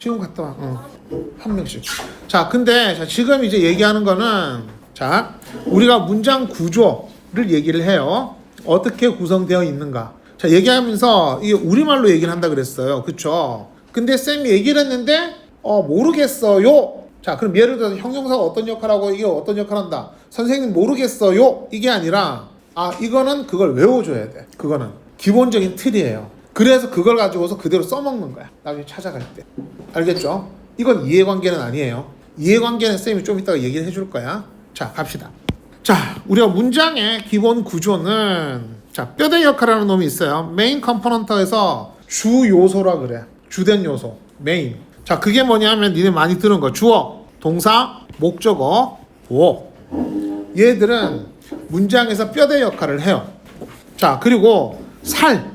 지금 갔다 와. 한 명씩. 자, 근데 자, 지금 이제 얘기하는 거는 자, 우리가 문장 구조를 얘기를 해요. 어떻게 구성되어 있는가. 자, 얘기하면서 이게 우리말로 얘기를 한다 그랬어요. 그쵸? 근데 쌤이 얘기를 했는데 모르겠어요. 자, 그럼 예를 들어서 형용사가 어떤 역할하고 이게 어떤 역할을 한다. 선생님 모르겠어요. 이게 아니라 이거는 그걸 외워줘야 돼. 그거는 기본적인 틀이에요. 그래서 그걸 가지고서 그대로 써먹는 거야. 나중에 찾아갈 때. 알겠죠? 이건 이해관계는 아니에요. 이해관계는 쌤이 좀 이따가 얘기를 해줄 거야. 자, 갑시다. 자, 우리가 문장의 기본 구조는 자, 뼈대 역할하는 놈이 있어요. 메인 컴포넌트에서 주 요소라 그래. 주된 요소. 메인. 자, 그게 뭐냐면 니네 많이 들은 거. 주어, 동사, 목적어, 보어. 얘들은 문장에서 뼈대 역할을 해요. 자, 그리고 살.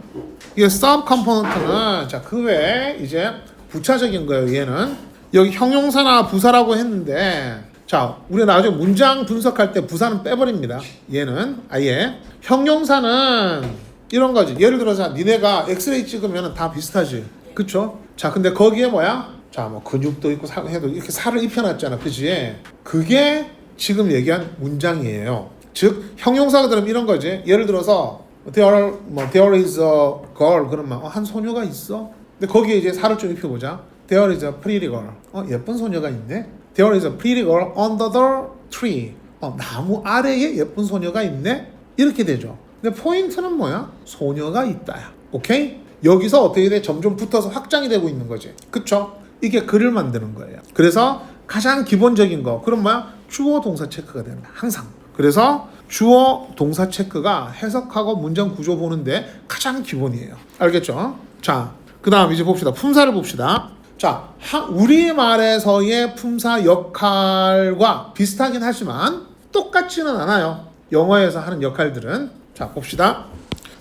이게 서브 컴포넌트는 자, 그 외에 이제 부차적인 거예요. 얘는 여기 형용사나 부사라고 했는데 자, 우리가 나중에 문장 분석할 때 부사는 빼버립니다. 얘는 아예 형용사는 이런 거지. 예를 들어서 니네가 엑스레이 찍으면 다 비슷하지. 그쵸? 자, 근데 거기에 뭐야? 자, 뭐 근육도 있고 해도 이렇게 살을 입혀놨잖아. 그치? 그게 지금 얘기한 문장이에요. 즉 형용사들은 이런 거지. 예를 들어서 there is a girl 그러면 한 소녀가 있어. 근데 거기에 이제 살을 좀 입혀보자. There is a pretty girl. 예쁜 소녀가 있네. There is a pretty girl under the tree. 나무 아래에 예쁜 소녀가 있네. 이렇게 되죠. 근데 포인트는 뭐야? 소녀가 있다야. 오케이? 여기서 어떻게 돼? 점점 붙어서 확장이 되고 있는 거지. 그쵸? 이게 글을 만드는 거예요. 그래서 가장 기본적인 거. 그럼 뭐야? 주어 동사 체크가 됩니다. 항상. 그래서 주어 동사 체크가 해석하고 문장 구조 보는데 가장 기본이에요. 알겠죠? 자, 그 다음 이제 봅시다. 품사를 봅시다. 자, 우리말에서의 품사 역할과 비슷하긴 하지만 똑같지는 않아요. 영어에서 하는 역할들은. 자, 봅시다.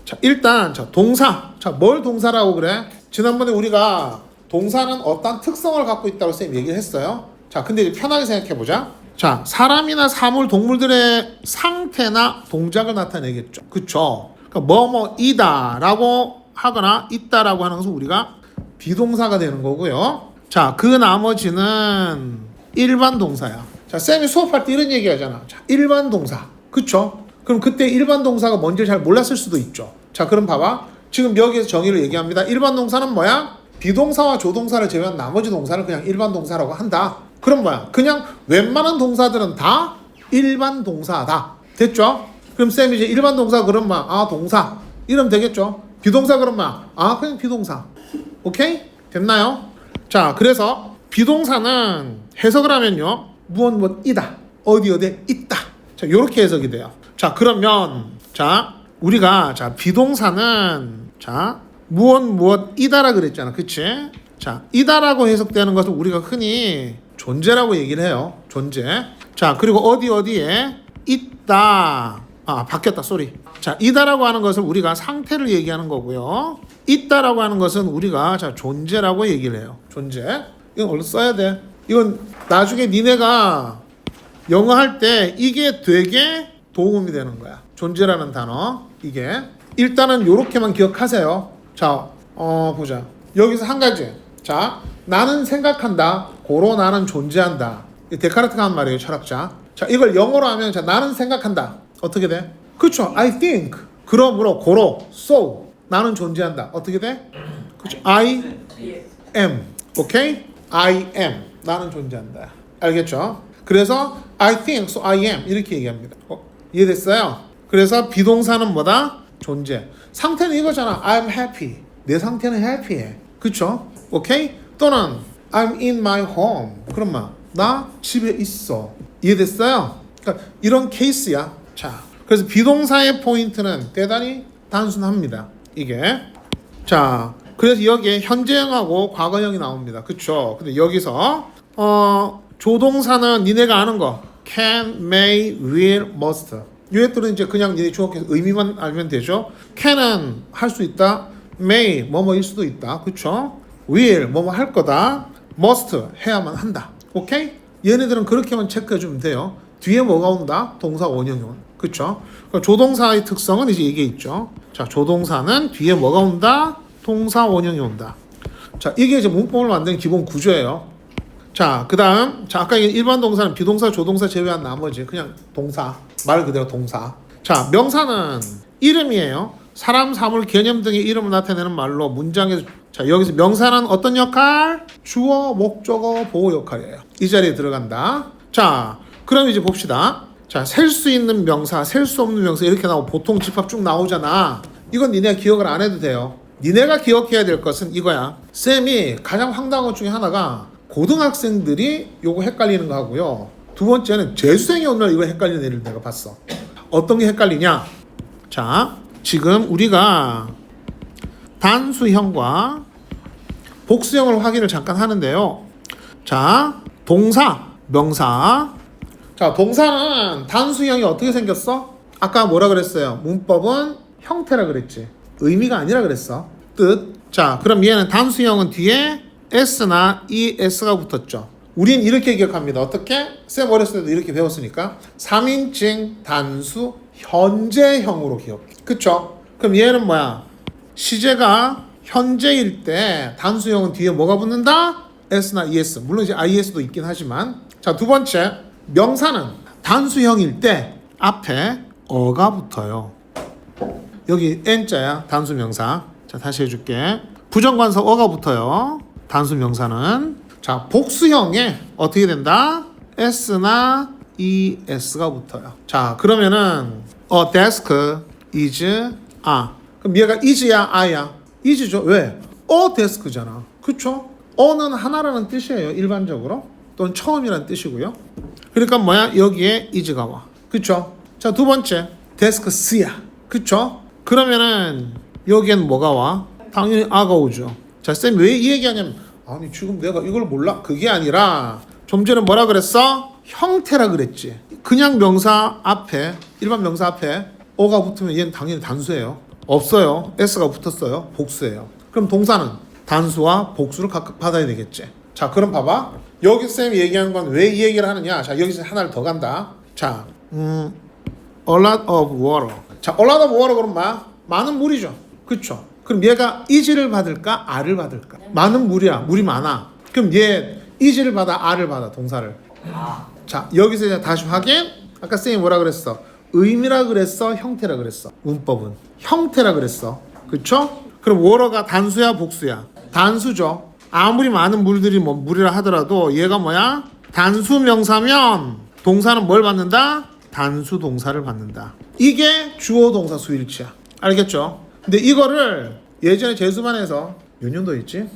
자, 일단 자, 동사. 자, 뭘 동사라고 그래? 지난번에 우리가 동사는 어떤 특성을 갖고 있다고 쌤이 얘기를 했어요. 자, 근데 이제 편하게 생각해 보자. 자, 사람이나 사물, 동물들의 상태나 동작을 나타내겠죠. 그쵸? 그러니까 뭐뭐이다 라고 하거나 있다라고 하는 것은 우리가 비동사가 되는 거고요. 자, 그 나머지는 일반 동사야. 자, 쌤이 수업할 때 이런 얘기 하잖아. 자, 일반 동사. 그쵸? 그럼 그때 일반 동사가 뭔지 잘 몰랐을 수도 있죠. 자, 그럼 봐봐. 지금 여기에서 정의를 얘기합니다. 일반 동사는 뭐야? 비동사와 조동사를 제외한 나머지 동사를 그냥 일반 동사라고 한다. 그럼 뭐야? 그냥 웬만한 동사들은 다 일반 동사다. 됐죠? 그럼 쌤이 이제 일반 동사 그러면 동사 이러면 되겠죠? 비동사 그러면 그냥 비동사. 오케이? 됐나요? 자, 그래서 비동사는 해석을 하면요. 무엇이다. 어디에 있다. 자, 요렇게 해석이 돼요. 자, 그러면 자, 우리가 자, 비동사는 자, 무엇이다라 그랬잖아. 그치? 자, 이다라고 해석되는 것은 우리가 흔히 존재라고 얘기를 해요. 존재. 자, 그리고 어디에 있다. 바뀌었다. 쏘리. 자, 이다라고 하는 것을 우리가 상태를 얘기하는 거고요. 있다라고 하는 것은 우리가 자, 존재라고 얘기를 해요. 존재. 이건 얼른 써야 돼. 이건 나중에 니네가 영어 할 때 이게 되게 도움이 되는 거야. 존재라는 단어. 이게. 일단은 요렇게만 기억하세요. 자, 보자. 여기서 한 가지. 자, 나는 생각한다. 고로 나는 존재한다. 데카르트가 한 말이에요, 철학자. 자, 이걸 영어로 하면 자, 나는 생각한다. 어떻게 돼? 그렇죠. I think. 그러므로 고로 so 나는 존재한다. 어떻게 돼? 그렇죠. I am. 오케이? I am. 나는 존재한다. 알겠죠? 그래서 I think so I am 이렇게 얘기합니다. 이해됐어요? 그래서 비동사는 뭐다? 존재. 상태는 이거잖아. I'm happy. 내 상태는 happy해. 그렇죠? 오케이? 또는 I'm in my home. 그러면 나 집에 있어. 이해됐어요? 그러니까 이런 케이스야. 자, 그래서 비동사의 포인트는 대단히 단순합니다. 이게. 자, 그래서 여기에 현재형하고 과거형이 나옵니다. 그쵸? 근데 여기서 조동사는 니네가 아는 거 can, may, will, must. 이것들은 이제 그냥 니네 중학교에서 의미만 알면 되죠. can은 할 수 있다. may 뭐뭐일 수도 있다. 그쵸? will 뭐뭐 할 거다. must 해야만 한다. 오케이? 얘네들은 그렇게만 체크해 주면 돼요. 뒤에 뭐가 온다? 동사 원형이 온. 그쵸? 그러니까 조동사의 특성은 이제 이게 있죠. 자, 조동사는 뒤에 뭐가 온다? 동사 원형이 온다. 자, 이게 이제 문법을 만드는 기본 구조예요. 자, 그 다음, 자, 아까 일반 동사는 비동사, 조동사 제외한 나머지 그냥 동사, 말 그대로 동사. 자, 명사는 이름이에요. 사람, 사물, 개념 등의 이름을 나타내는 말로 문장에서, 자, 여기서 명사는 어떤 역할? 주어, 목적어, 보호 역할이에요. 이 자리에 들어간다. 자, 그럼 이제 봅시다. 자, 셀 수 있는 명사, 셀 수 없는 명사 이렇게 나오고 보통 집합 쭉 나오잖아. 이건 니네가 기억을 안 해도 돼요. 니네가 기억해야 될 것은 이거야. 쌤이 가장 황당한 것 중에 하나가 고등학생들이 요거 헷갈리는 거 하고요. 두 번째는 재수생이 오늘 이거 헷갈리는 애를 내가 봤어. 어떤 게 헷갈리냐? 자, 지금 우리가 단수형과 복수형을 확인을 잠깐 하는데요. 자, 동사, 명사. 자, 동사는 단수형이 어떻게 생겼어? 아까 뭐라 그랬어요? 문법은 형태라 그랬지. 의미가 아니라 그랬어. 뜻. 자, 그럼 얘는 단수형은 뒤에 s나 es가 붙었죠. 우린 이렇게 기억합니다. 어떻게? 쌤 어렸을 때도 이렇게 배웠으니까 3인칭 단수 현재형으로 기억해. 그쵸? 그럼 얘는 뭐야? 시제가 현재일 때 단수형은 뒤에 뭐가 붙는다? s나 es. 물론 이제 is도 있긴 하지만. 자, 두 번째. 명사는 단수형일 때 앞에 어가 붙어요. 여기 n자야. 단수 명사. 자, 다시 해줄게. 부정관사 어가 붙어요. 단수 명사는. 자, 복수형에 어떻게 된다? s나 es가 붙어요. 자, 그러면은 a desk is a. 그럼 얘가 is야 a야? is죠. 왜? a desk잖아. 그쵸? a는 하나라는 뜻이에요. 일반적으로. 또는 처음이라는 뜻이고요. 그러니까 뭐야? 여기에 is가 와. 그쵸? 자, 두 번째. desks야. 그쵸? 그러면은 여기엔 뭐가 와? 당연히 a가 오죠. 자, 쌤 왜 이 얘기하냐면 아니 지금 내가 이걸 몰라? 그게 아니라 좀 전에 뭐라 그랬어? 형태라 그랬지. 그냥 명사 앞에 일반 명사 앞에 어가 붙으면 얘는 당연히 단수예요. 없어요. s가 붙었어요. 복수예요. 그럼 동사는 단수와 복수를 각각 받아야 되겠지. 자, 그럼 봐봐. 여기 쌤이 얘기한 건 왜 이 얘기를 하느냐? 자, 여기서 하나를 더 간다. 자, a lot of water. 자, a lot of water 그럼 뭐야? 많은 물이죠. 그쵸? 그럼 얘가 is를 받을까? a를 받을까? 많은 물이야. 물이 많아. 그럼 얘 is를 받아? a를 받아? 동사를. 자, 여기서 이제 다시 확인. 아까 쌤이 뭐라 그랬어? 의미라 그랬어? 형태라 그랬어? 문법은 형태라 그랬어. 그쵸? 그럼 water가 단수야? 복수야? 단수죠. 아무리 많은 물들이 뭐 물이라 하더라도 얘가 뭐야? 단수 명사면 동사는 뭘 받는다? 단수 동사를 받는다. 이게 주어 동사 수일치야. 알겠죠? 근데 이거를 예전에 재수반에서 몇 년도였지?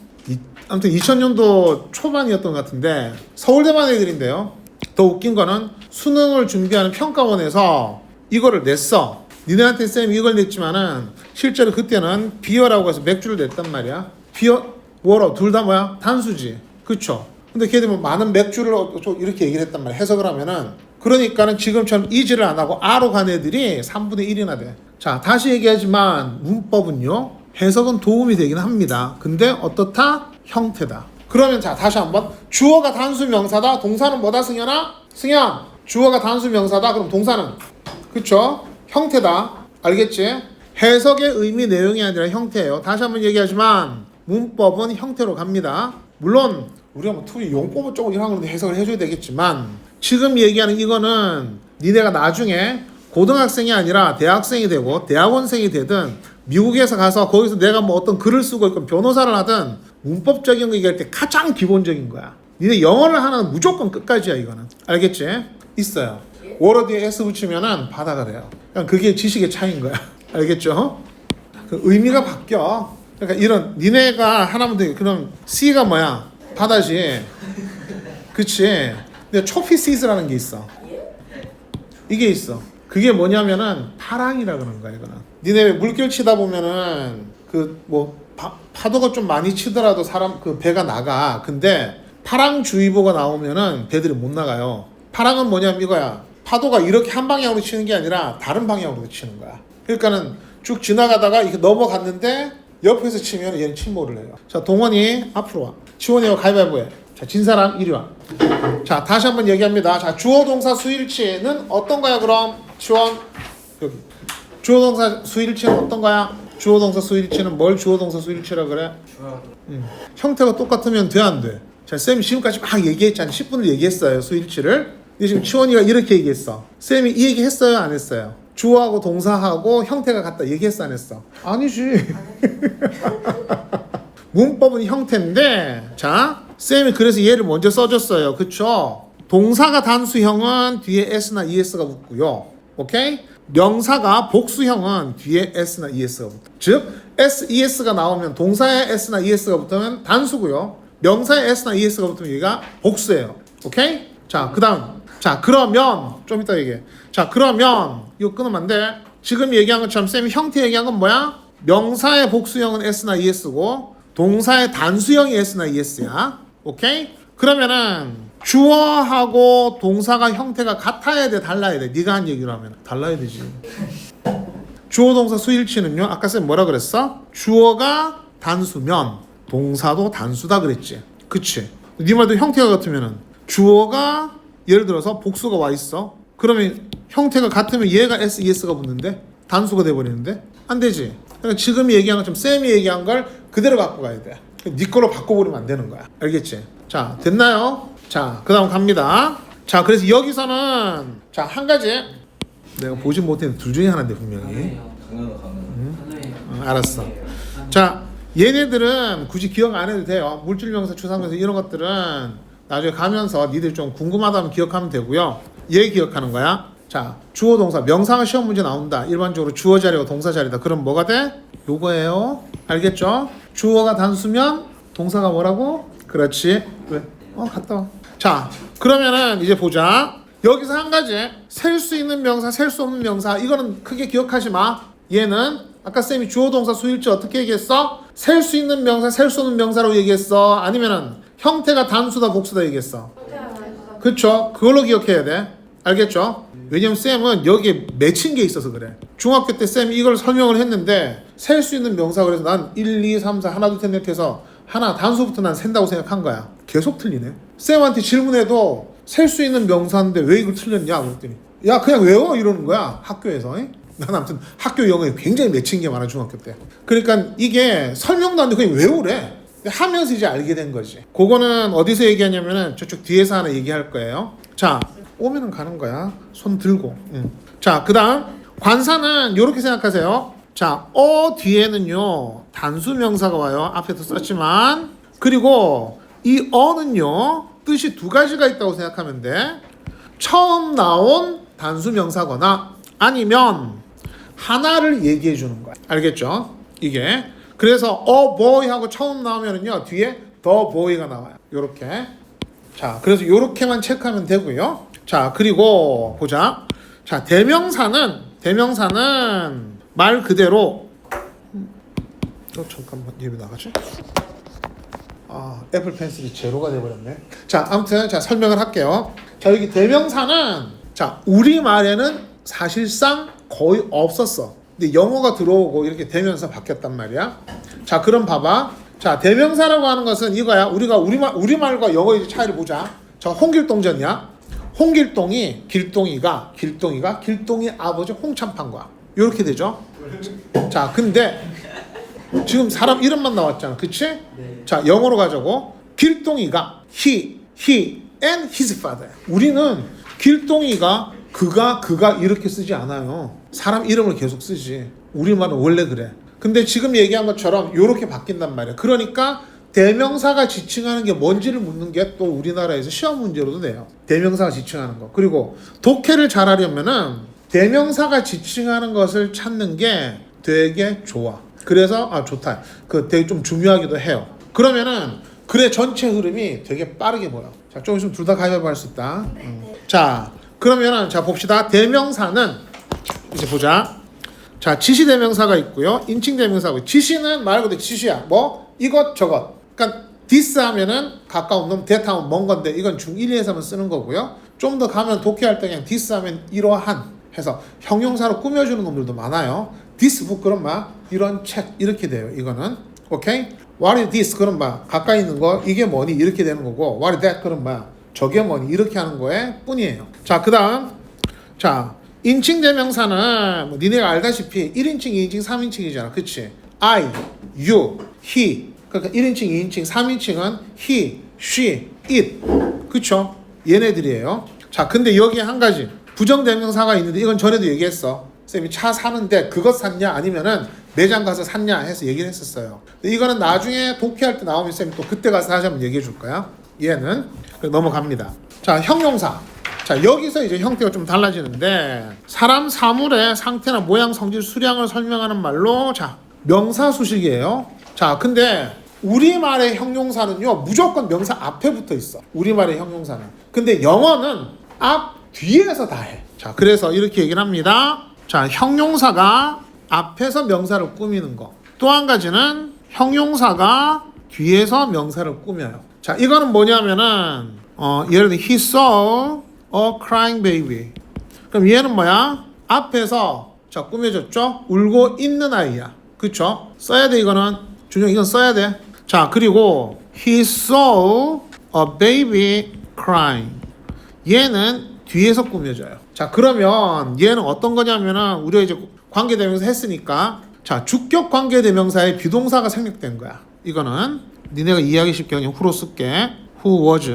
아무튼 2000년도 초반이었던 것 같은데 서울대반 애들인데요. 더 웃긴 거는 수능을 준비하는 평가원에서 이거를 냈어. 니네한테 쌤이 이걸 냈지만은 실제로 그때는 비어라고 해서 맥주를 냈단 말이야. 비어, 워러 둘 다 뭐야? 단수지. 그쵸? 근데 걔들이 뭐 많은 맥주를 이렇게 얘기를 했단 말이야. 해석을 하면은 그러니까는 지금처럼 is를 안 하고 a로 간 애들이 3분의 1이나 돼. 자, 다시 얘기하지만 문법은요. 해석은 도움이 되긴 합니다. 근데 어떻다? 형태다. 그러면 자, 다시 한번 주어가 단수 명사다. 동사는 뭐다, 승현아? 승현, 주어가 단수 명사다. 그럼 동사는 그쵸? 형태다. 알겠지? 해석의 의미, 내용이 아니라 형태예요. 다시 한번 얘기하지만 문법은 형태로 갑니다. 물론 우리가 뭐 툴이 용법을 조금 이런 걸 해석을 해줘야 되겠지만 지금 얘기하는 이거는 니네가 나중에 고등학생이 아니라 대학생이 되고 대학원생이 되든 미국에서 가서 거기서 내가 뭐 어떤 글을 쓰고 있건 변호사를 하든 문법적인 거 얘기할 때 가장 기본적인 거야. 니네 영어를 하는 무조건 끝까지야. 이거는 알겠지? 있어요. 워러 뒤에 s 붙이면은 바다가 돼요. 그냥 그게 지식의 차이인 거야. 알겠죠? 그 의미가 바뀌어. 그러니까 이런 니네가 하나만 더 그럼 C가 뭐야? 바다지. 그치? 근데 초피시스라는 게 있어. 이게 있어. 그게 뭐냐면은 파랑이라 그러는 거야. 이거는. 니네 왜 물결 치다 보면은 그 뭐 파도가 좀 많이 치더라도 사람 그 배가 나가. 근데 파랑주의보가 나오면은 배들이 못 나가요. 파랑은 뭐냐면 이거야. 파도가 이렇게 한 방향으로 치는 게 아니라 다른 방향으로 치는 거야. 그러니까는 쭉 지나가다가 이렇게 넘어갔는데 옆에서 치면 얘는 침몰을 해요. 자, 동원이 앞으로 와. 지원이와 가위바위보 해. 자, 진 사람 이리 와. 자, 다시 한번 얘기합니다. 자, 주어 동사 수일치는 어떤 거야 그럼? 지원 여기. 주어 동사 수일치는 어떤 거야? 주어 동사 수일치는 뭘 주어 동사 수일치라 그래? 형태가 똑같으면 돼 안 돼? 자, 쌤이 지금까지 막 얘기했잖아. 10분을 얘기했어요. 수일치를. 근데 지금 치원이가 이렇게 얘기했어. 쌤이 이 얘기 했어요? 안 했어요? 주어하고 동사하고 형태가 같다. 얘기했어? 안 했어? 아니지. 문법은 형태인데, 자, 쌤이 그래서 얘를 먼저 써줬어요. 그쵸? 동사가 단수형은 뒤에 s나 es가 붙고요. 오케이? 명사가 복수형은 뒤에 s나 es가 붙어. 즉, s, es가 나오면 동사에 s나 es가 붙으면 단수고요. 명사에 s나 es가 붙으면 얘가 복수예요. 오케이? 자, 그 다음. 자, 그러면 좀 이따 얘기해. 자, 그러면 이거 끊으면 안 돼. 지금 얘기한 것처럼 쌤이 형태 얘기한 건 뭐야? 명사의 복수형은 s나 es고 동사의 단수형이 s나 es야. 오케이? 그러면은 주어하고 동사가 형태가 같아야 돼, 달라야 돼? 네가 한 얘기로 하면 달라야 되지. 주어 동사 수일치는요, 아까 쌤 뭐라 그랬어? 주어가 단수면 동사도 단수다 그랬지. 그치? 네 말도 형태가 같으면은 주어가 예를 들어서 복수가 와 있어. 그러면 형태가 같으면 얘가 s, es가 붙는데 단수가 돼버리는데 안 되지. 그러니까 지금 얘기한 것처럼 쌤이 얘기한 걸 그대로 갖고 가야 돼. 네 걸로 바꿔버리면 안 되는 거야. 알겠지? 자, 됐나요? 자, 그 다음 갑니다. 자, 그래서 여기서는 자, 한 가지 내가 보진 못했는데 둘 중에 하나인데 분명히. 알았어. 자, 얘네들은 굳이 기억 안 해도 돼요. 물질명사, 추상명사 이런 것들은 나중에 가면서 니들 좀 궁금하다면 기억하면 되고요. 얘 기억하는 거야. 자, 주어 동사 명사가 시험 문제 나온다. 일반적으로 주어 자리와 동사 자리다. 그럼 뭐가 돼? 요거예요. 알겠죠? 주어가 단수면 동사가 뭐라고? 그렇지. 왜? 갔다 와. 자, 그러면은 이제 보자. 여기서 한 가지 셀 수 있는 명사, 셀 수 없는 명사. 이거는 크게 기억하지 마. 얘는 아까 쌤이 주어 동사 수일치 어떻게 얘기했어? 셀 수 있는 명사, 셀 수 없는 명사라고 얘기했어? 아니면은 형태가 단수다, 복수다 얘기했어? 그쵸? 그걸로 기억해야 돼. 알겠죠? 왜냐면 쌤은 여기에 맺힌 게 있어서 그래. 중학교 때 쌤이 이걸 설명을 했는데 셀 수 있는 명사 그래서 난 1, 2, 3, 4 하나 둘 셋 넷 해서 하나 단수부터 난 센다고 생각한 거야. 계속 틀리네. 쌤한테 질문해도 셀 수 있는 명사인데 왜 이걸 틀렸냐 그랬더니 야 그냥 외워 이러는 거야. 학교에서. 난 아무튼 학교 영어에 굉장히 맺힌 게 많아 중학교 때. 그러니까 이게 설명도 안 돼 그냥 외우래. 하면서 이제 알게 된 거지. 그거는 어디서 얘기하냐면은 저쪽 뒤에서 하나 얘기할 거예요. 자, 오면은 가는 거야. 손 들고. 자, 그 다음 관사는 이렇게 생각하세요. 자, 뒤에는요 단수 명사가 와요. 앞에도 썼지만. 그리고 이 어는요 뜻이 두 가지가 있다고 생각하면 돼. 처음 나온 단수 명사거나 아니면 하나를 얘기해 주는 거야. 알겠죠? 이게 그래서 boy 하고 처음 나오면은요 뒤에 the boy가 나와요. 요렇게. 자, 그래서 요렇게만 체크하면 되고요. 자, 그리고 보자. 자, 대명사는 말 그대로 잠깐만 얘 왜 나가지? 애플 펜슬이 제로가 돼버렸네. 자, 아무튼 자 설명을 할게요. 자, 여기 대명사는 자 우리말에는 사실상 거의 없었어. 근데 영어가 들어오고 이렇게 대명사 바뀌었단 말이야. 자, 그럼 봐봐. 자, 대명사라고 하는 것은 이거야. 우리가 우리말과 영어의 차이를 보자. 자, 홍길동전이야. 홍길동이 길동이 아버지 홍참판과 이렇게 되죠. 자, 근데 지금 사람 이름만 나왔잖아. 그치? 네. 자, 영어로 가자고. 길동이가 he and his father. 우리는 길동이가 그가 이렇게 쓰지 않아요. 사람 이름을 계속 쓰지. 우리말은 원래 그래. 근데 지금 얘기한 것처럼 이렇게 바뀐단 말이야. 그러니까 대명사가 지칭하는 게 뭔지를 묻는 게 또 우리나라에서 시험 문제로도 돼요. 대명사가 지칭하는 거. 그리고 독해를 잘하려면은 대명사가 지칭하는 것을 찾는 게 되게 좋아. 그래서 좋다. 그 되게 좀 중요하기도 해요. 그러면은 글의 전체 흐름이 되게 빠르게 보여. 자, 조금 있으면 둘 다 가위바위보 할 수 있다. 자, 그러면은 자 봅시다. 대명사는 이제 보자. 자, 지시 대명사가 있고요. 인칭 대명사고. 지시는 말 그대로 지시야. 뭐 이것 저것. 그러니까 this 하면은 가까운 놈, that 하면 먼 건데 이건 중1에서만 쓰는 거고요. 좀 더 가면 독해할 때 그냥 this 하면 이러한 해서 형용사로 꾸며주는 놈들도 많아요. this book 그럼 막 이런 책 이렇게 돼요. 이거는 오케이? What is this? 그럼 막 가까이 있는 거 이게 뭐니? 이렇게 되는 거고 What is that? 그럼 막 저게 뭐니? 이렇게 하는 거에 뿐이에요. 자, 그 다음 자 인칭 대명사는 뭐 니네가 알다시피 1인칭, 2인칭, 3인칭이잖아. 그치? I, you, he. 그러니까 1인칭, 2인칭, 3인칭은 he, she, it. 그쵸? 얘네들이에요. 자, 근데 여기에 한 가지 부정대명사가 있는데 이건 전에도 얘기했어. 쌤이 차 사는데 그것 샀냐 아니면은 매장 가서 샀냐 해서 얘기를 했었어요. 근데 이거는 나중에 독해할 때 나오면 쌤이 또 그때 가서 다시 한번 얘기해 줄 거야. 얘는 넘어갑니다. 자, 형용사. 자, 여기서 이제 형태가 좀 달라지는데 사람 사물의 상태나 모양, 성질, 수량을 설명하는 말로 자, 명사 수식이에요. 자, 근데 우리말의 형용사는요 무조건 명사 앞에 붙어 있어. 우리말의 형용사는. 근데 영어는 앞 뒤에서 다 해. 자, 그래서 이렇게 얘기를 합니다. 자, 형용사가 앞에서 명사를 꾸미는 거. 또 한 가지는 형용사가 뒤에서 명사를 꾸며요. 자, 이거는 뭐냐면은 예를 들어 he saw a crying baby. 그럼 얘는 뭐야? 앞에서 자 꾸며졌죠? 울고 있는 아이야. 그쵸? 써야 돼. 이거는 준영 이건 써야 돼. 자, 그리고 he saw a baby crying. 얘는 뒤에서 꾸며져요. 자, 그러면 얘는 어떤 거냐면은 우리가 이제 관계대명사 했으니까 자, 주격 관계대명사의 비동사가 생략된 거야. 이거는 니네가 이해하기 쉽게 그냥 who로 쓸게. who was.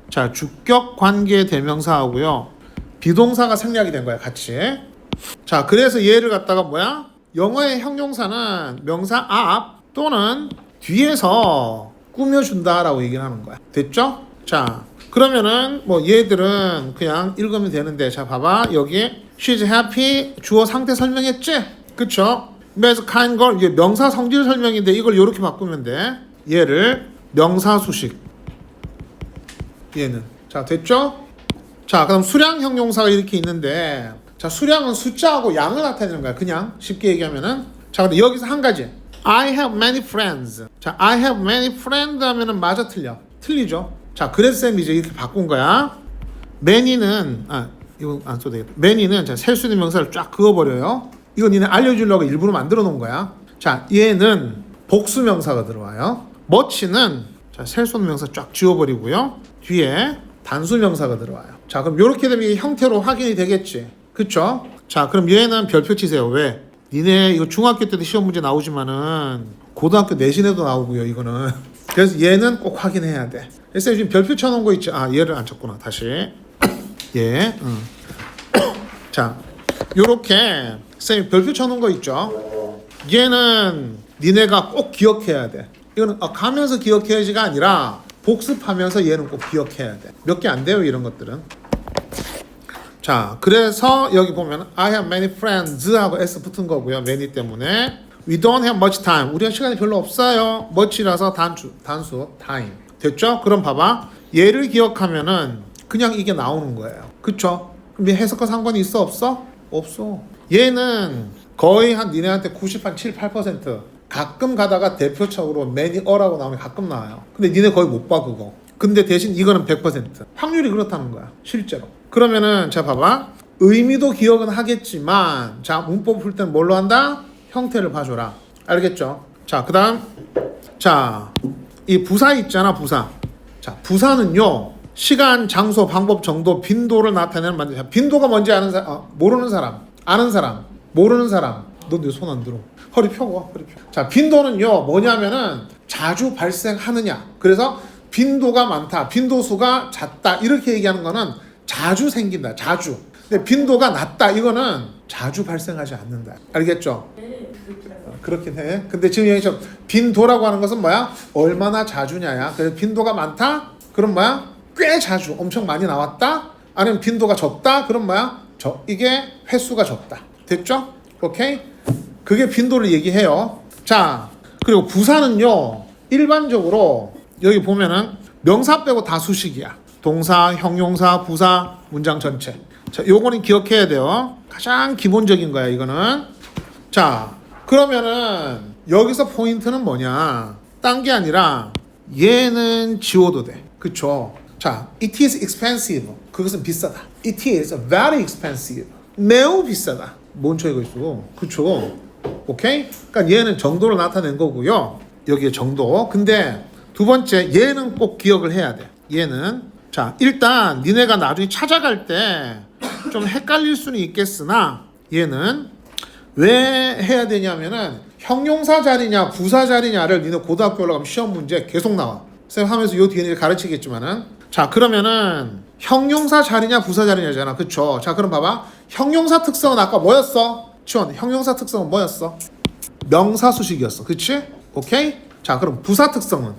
자, 주격 관계대명사하고요 비동사가 생략이 된 거야, 같이. 자, 그래서 얘를 갖다가 뭐야? 영어의 형용사는 명사 앞 또는 뒤에서 꾸며준다라고 얘기를 하는 거야. 됐죠? 자, 그러면은 뭐 얘들은 그냥 읽으면 되는데 자, 봐봐. 여기 she's happy 주어 상태 설명했지? 그쵸? as kind girl 이게 명사 성질 설명인데 이걸 이렇게 바꾸면 돼. 얘를 명사 수식. 얘는. 자, 됐죠? 자, 그럼 수량 형용사가 이렇게 있는데 자, 수량은 숫자하고 양을 나타내는 거야. 그냥 쉽게 얘기하면은 자, 근데 여기서 한 가지 I have many friends. 자, I have many friends 하면은 맞아 틀려? 틀리죠? 자, 그래서 쌤이 이제 이렇게 바꾼 거야. many는 이거 안 써도 되겠다. many는 자, 셀 수 있는 명사를 쫙 그어버려요. 이건 니네 알려주려고 일부러 만들어 놓은 거야. 자, 얘는 복수 명사가 들어와요. much는 자, 셀 수 없는 명사 쫙 지워버리고요. 뒤에 단수 명사가 들어와요. 자, 그럼 이렇게 되면 이게 형태로 확인이 되겠지. 그쵸? 자, 그럼 얘는 별표 치세요. 왜? 니네 이거 중학교 때도 시험 문제 나오지만은 고등학교 내신에도 나오고요. 이거는. 그래서 얘는 꼭 확인해야 돼. 그래서 지금 별표 쳐놓은 거 있지? 아, 얘를 안 쳤구나. 다시. 예. 자, 요렇게 쌤이 별표 쳐놓은 거 있죠? 얘는 니네가 꼭 기억해야 돼. 이거는 가면서 기억해야지가 아니라 복습하면서 얘는 꼭 기억해야 돼. 몇 개 안 돼요, 이런 것들은. 자, 그래서 여기 보면 I have many friends 하고 S 붙은 거고요. many 때문에 We don't have much time. 우리가 시간이 별로 없어요. much라서 단수 time. 됐죠? 그럼 봐봐. 얘를 기억하면은 그냥 이게 나오는 거예요. 그쵸? 그럼 얘 해석과 상관이 있어? 없어? 없어. 얘는 거의 한 니네한테 97, 8% 가끔 가다가 대표적으로 many어라고 나오면 가끔 나와요. 근데 니네 거의 못 봐 그거. 근데 대신 이거는 100% 확률이 그렇다는 거야. 실제로. 그러면은 자 봐봐. 의미도 기억은 하겠지만 자 문법 풀 때는 뭘로 한다? 형태를 봐줘라. 알겠죠? 자, 그 다음 자, 이 부사 있잖아. 부사. 자, 부사는요 시간, 장소, 방법, 정도, 빈도를 나타내는 만들. 자, 빈도가 뭔지 아는 사람, 모르는 사람, 아는 사람, 모르는 사람. 너 내 손 안 들어. 허리 펴고 허리 펴. 자, 빈도는요 뭐냐면은 자주 발생하느냐. 그래서 빈도가 많다, 빈도수가 잦다 이렇게 얘기하는 거는 자주 생긴다. 자주. 근데 빈도가 낮다 이거는 자주 발생하지 않는다. 알겠죠? 그렇긴 해. 근데 지금 여기서 빈도라고 하는 것은 뭐야? 얼마나 자주냐야. 그래서 빈도가 많다? 그럼 뭐야? 꽤 자주, 엄청 많이 나왔다? 아니면 빈도가 적다? 그럼 뭐야? 이게 횟수가 적다. 됐죠? 오케이? 그게 빈도를 얘기해요. 자, 그리고 부사는요 일반적으로 여기 보면은 명사 빼고 다 수식이야. 동사, 형용사, 부사, 문장 전체. 자, 요거는 기억해야 돼요. 가장 기본적인 거야, 이거는. 자, 그러면은 여기서 포인트는 뭐냐? 딴 게 아니라 얘는 지워도 돼. 그쵸? 자, it is expensive. 그것은 비싸다. It is very expensive. 매우 비싸다. 뭔 차이가 있어? 그쵸? 오케이? 그러니까 얘는 정도를 나타낸 거고요. 여기에 정도. 근데 두 번째 얘는 꼭 기억을 해야 돼. 얘는 자, 일단 니네가 나중에 찾아갈 때 좀 헷갈릴 수는 있겠으나 얘는 왜 해야 되냐면은 형용사 자리냐 부사 자리냐를 니네 고등학교 올라가면 시험 문제 계속 나와. 쌤 하면서 요 뒤에 가르치겠지만은 자 그러면은 형용사 자리냐 부사 자리냐잖아. 그쵸? 자 그럼 봐봐. 형용사 특성은 아까 뭐였어? 지원 형용사 특성은 뭐였어? 명사 수식이었어. 그치? 오케이? 자 그럼 부사 특성은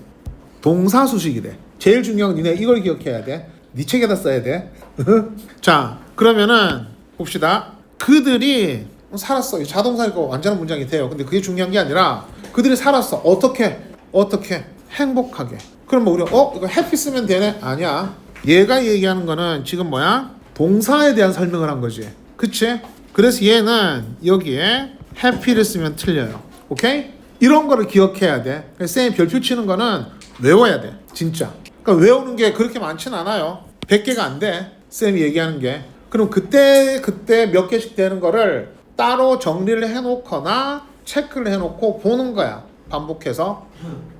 동사 수식이 돼. 제일 중요한 건 니네 이걸 기억해야 돼. 네 책에다 써야 돼. 자 그러면은 봅시다. 그들이 살았어. 자동사니까 완전한 문장이 돼요. 근데 그게 중요한 게 아니라 그들이 살았어. 어떻게 행복하게. 그럼 뭐 우리가 이거 해피 쓰면 되네? 아니야. 얘가 얘기하는 거는 지금 뭐야? 동사에 대한 설명을 한 거지. 그치? 그래서 얘는 여기에 해피를 쓰면 틀려요. 오케이? 이런 거를 기억해야 돼. 쌤이 별표 치는 거는 외워야 돼. 진짜. 그러니까 외우는 게 그렇게 많지는 않아요. 100개가 안 돼. 쌤이 얘기하는 게. 그럼 그때 몇 개씩 되는 거를 따로 정리를 해놓거나 체크를 해놓고 보는 거야. 반복해서.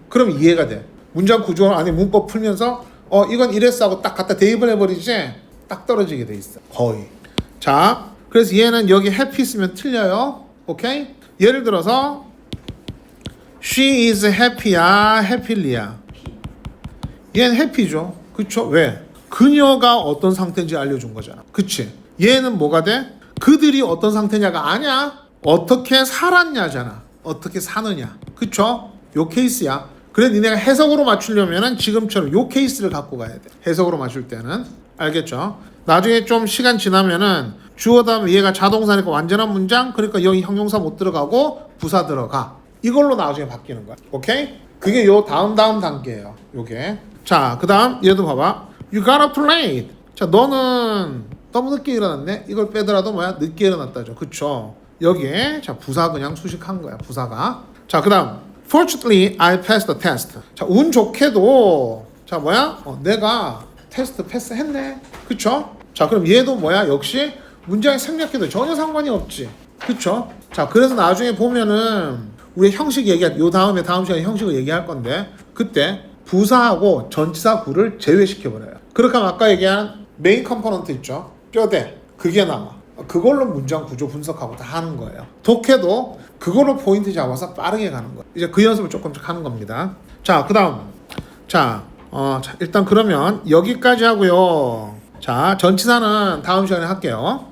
그럼 이해가 돼. 문장 구조 안에 문법 풀면서 이건 이랬어 하고 딱 갖다 대입을 해버리지 딱 떨어지게 돼 있어. 거의. 자, 그래서 얘는 여기 happy 쓰면 틀려요. 오케이? 예를 들어서 She is happy야, happy야. 얘는 happy죠. 그쵸? 왜? 그녀가 어떤 상태인지 알려준 거잖아. 그치? 얘는 뭐가 돼? 그들이 어떤 상태냐가 아니야. 어떻게 살았냐잖아. 어떻게 사느냐. 그쵸? 요 케이스야. 그래 니네가 해석으로 맞추려면은 지금처럼 요 케이스를 갖고 가야 돼. 해석으로 맞출 때는. 알겠죠? 나중에 좀 시간 지나면은 주어 다음에 얘가 자동사니까 완전한 문장. 그러니까 여기 형용사 못 들어가고 부사 들어가. 이걸로 나중에 바뀌는 거야. 오케이? 그게 요 다음 단계예요. 요게. 자, 그 다음 얘도 봐봐. You got up late. 자, 너는 너무 늦게 일어났네. 이걸 빼더라도 뭐야? 늦게 일어났다죠. 그쵸? 여기에 자 부사 그냥 수식한 거야. 부사가. 자, 그 다음 Fortunately, I passed the test. 자, 운 좋게도 자 뭐야? 내가 테스트 패스했네. 그쵸? 자, 그럼 얘도 뭐야? 역시 문장이 생략해도 전혀 상관이 없지. 그쵸? 자, 그래서 나중에 보면은 우리 형식 요 다음 시간에 형식을 얘기할 건데 그때 부사하고 전치사 구를 제외시켜버려요. 그렇게 하면 아까 얘기한 메인 컴포넌트 있죠? 뼈대. 그게 남아. 그걸로 문장 구조 분석하고 다 하는 거예요. 독해도 그걸로 포인트 잡아서 빠르게 가는 거예요. 이제 그 연습을 조금씩 하는 겁니다. 자, 그 다음. 자, 일단 그러면 여기까지 하고요. 자, 전치사는 다음 시간에 할게요.